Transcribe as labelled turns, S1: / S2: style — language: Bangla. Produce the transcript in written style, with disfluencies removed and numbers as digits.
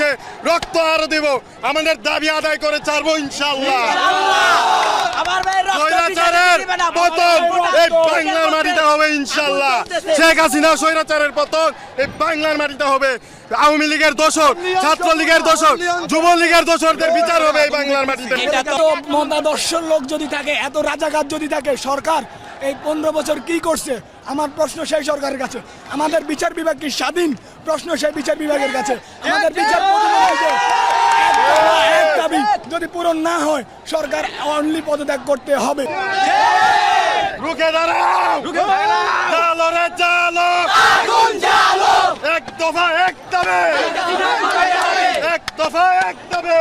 S1: হয়েছে, রক্ত আরো দেব, আমাদের দাবি আদায় করে ছাড়বো ইনশাআল্লাহ। স্বৈরাচারের পতন এই বাংলার মাটিতে হবে ইনশাআল্লাহ। শেখ হাসিনা স্বৈরাচারের পতন এই বাংলার মাটিতে হবে। আওয়ামী লীগের দোষর, ছাত্রলীগের দোষর, যুবলীগের দোষরদের বিচার হবে এই বাংলার মাটিতে।
S2: এত মতাদর্শের লোক যদি থাকে, এত রাজাকার যদি থাকে, সরকার এই 15 বছর কি করছে? আমার প্রশ্ন সেই সরকারের কাছে। আমাদের বিচার বিভাগ কি স্বাধীন? প্রশ্ন সেই বিচার বিভাগের কাছে। আমাদের বিচার এক দাবি যদি পূরণ না হয়, সরকার অনলি পদত্যাগ করতে হবে।
S1: রুখে দাঁড়াও, জালো রে জালো, এক দফা এক দাবি, এক দফা এক দাবি।